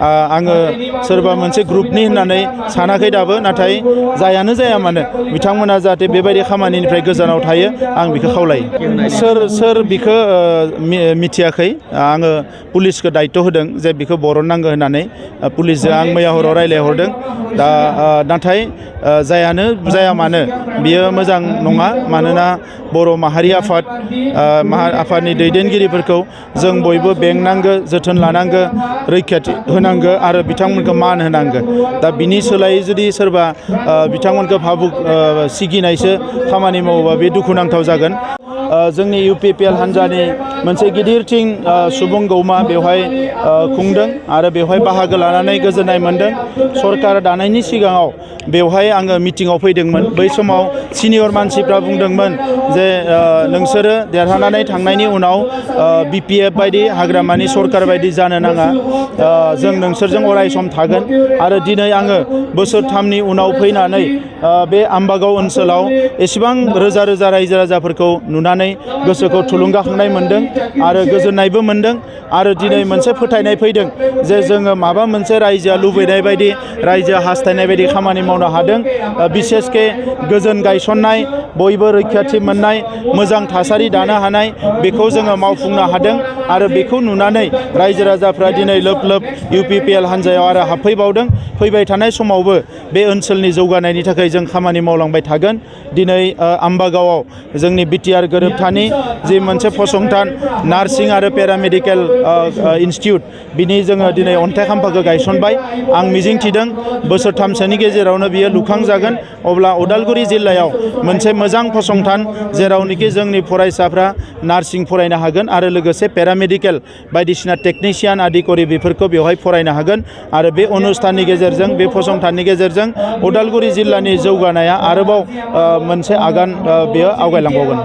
आङो सोरबा मोनसे ग्रुपनि होननानै सानाखै दाबो नाथाय जायानो जाया मानो बिथांमोना जाहाथे बेबायदि खामानिनिफ्राय गोजानाव थायो आं बेखौ खावलायो सोर बिखौ मिथियाखै आङो पुलिसखौ दायित्व होदों जे बिखौ बरननांगौ होननानै पुलिसजों आं मैया हराव रायज्लायहरदों दा नाथाय जायानो जाया मानो बियो मोजां नङा मानोना बर' माहारि आफादनि दैदेनगिरिफोरखौ जों बयबो बेंनांगौ जोथोन लानांगौ रैखाथि होनांगौ आरो बिथांमोनखौ मान होनांगौ दा बिनि सोलायै जुदि सोरबा बिथांमोनखौ भाबुक सिगिनायसो खामानि मावोबा बे दुखुनांथाव जागोन जोंनि UPPL हान्जानि मोनसे गिदिरथिं सुबुं गौमा बेवहाय खुंदों आरो बेवहाय बाहागो लानानै गोजोननाय मोन्दों सरकार दानायनि सिगाङाव बेवहाय आङो मिटिङाव फैदोंमोन बै समाव सिनियर मानसिफ्रा बुंदोंमोन जे नोंसोरो देरहानानै थांनायनि उनाव BPF बायदि हाग्रामानि सरकार बायदि जानो नाङा जों नोंसोरजों अराय सम थागोन आरो दिनै आङो बोसोरथामनि उनाव फैनानै बे आम्बागाव ओनसोलाव एसेबां रोजा रोजा रायजो राजाफोरखौ नुनानै गोसोखौ थुलुंगाखांनाय मोन्दों आरो गोजोननायबो मोन्दों आरो दिनै मोनसे फोथायनाय फैदों जे जोङो माबा मोनसे रायजोआ लुबैनाय बायदि रायजोआ हास्थायनाय बायदि खामानि मावनो हादों बिसेसके गोजोन गायसननाय बयबो रैखाथि मोननाय मोजां थासारि दानो हानाय बेखौ जोङो मावफुंनो हादों आरो बेखौ नुनानै रायजो राजाफ्रा दिनै लोब लोब UPPL हान्जायाव आरो हाबफैबावदों फैबाय थानाय समावबो बे ओनसोलनि जौगानायनि थाखाय जों खामानि मावलांबाय थागोन दिनै आम्बागावआव जोंनि BTR गोरोबथानि जि मोनसे फसंथान नार्सिं आरो पेरामेडिकेल इन्स्टिट्यूट बिनि जोङो दिनै अन्थाइ खाम्फाखौ गायसनबाय आं मिजिंथिदों बोसोरथामसोनि गेजेरावनो बियो लुखांजागोन अब्ला उदालगुरि जिल्लायाव मोनसे मोजां फसंथान जेरावनोखि जोंनि फरायसाफ्रा नार्सिं फरायनो हागोन आरो लोगोसे पेरामेडिकेल बायदिसिना टेकनिशियान आदिकरि बेफोरखौ बेवहाय फरायनो हागोन आरो बे अनुष्ठाननि गेजेरजों बे फसंथाननि गेजेरजों उदालगुरि जिल्लानि जौगानाया आरोबाव मोनसे आगान बेयो आवगायलांबावगोन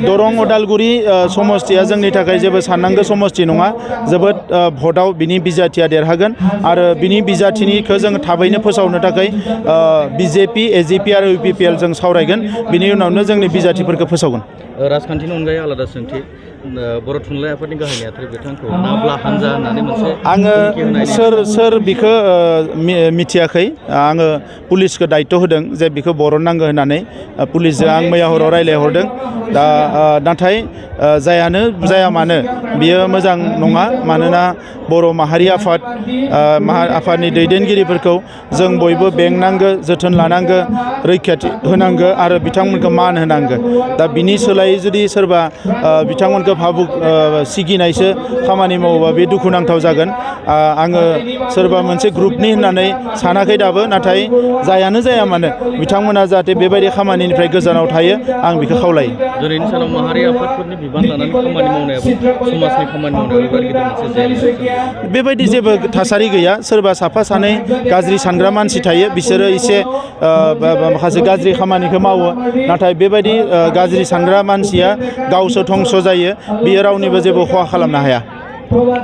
दरं उदालगुरि समस्थिया जोंनि थाखाय जेबो साननांगौ समस्ति नङा जोबोद भटआव बिनि बिजाथिया देरहागोन आरो बिनि बिजाथिनिखौ जों थाबैनो फोसावनो थाखाय BJP AJP आरो UPPL जों सावरायगोन बिनि उनावनो जोंनि बिजाथिफोरखौ फोसावगोन राजखान्थिनि अनगायै आलादा सोंथि बर' थुनलाइ आफादनि गाहाय नेहाथारि बिथांखौ नाब्ला हानजा होननानै मोनसे आङो सोर बिखौ मिथियाखै आङो पुलिसखौ दायित्व होदों जे बिखौ बरननांगौ होननानै पुलिसजों आं मैया हराव रायज्लायहरदों दा नाथाय जायानो जाया मानो बियो मोजां नङा मानोना बर' माहारि आफादनि दैदेनगिरिफोरखौ जों बयबो बेंनांगौ जोथोन लानांगौ रैखाथि होनांगौ आरो बिथांमोनखौ मान होनांगौ दा बिनि सोलायै जुदि सोरबा बिथांमोनखौ भाबुक सिगिनायसो खामानि मावोबा बे दुखुनांथाव जागोन आङो सोरबा मोनसे ग्रुपनि होननानै सानाखै दाबो नाथाय जायानो जाया मानो बिथांमोना जाहाथे बेबायदि खामानिनिफ्राय गोजानाव थायो आं बेखौ खावलायो दिनैनि सानाव माहारि आफादफोरनि बिबान लानानै खामानि मावनायाबो समाजनि खामानि मावनायाबो बेबायदि जेबो थासारि गैया सोरबा साफा सानै गाज्रि सानग्रा मानसि थायो बिसोरो एसे माखासे गाज्रि खामानिखौ मावो नाथाय बेबायदि गाज्रि सानग्रा मानसिया गावसो धंस जायो बियो रावनिबो जेबो खहा खालामनो हाया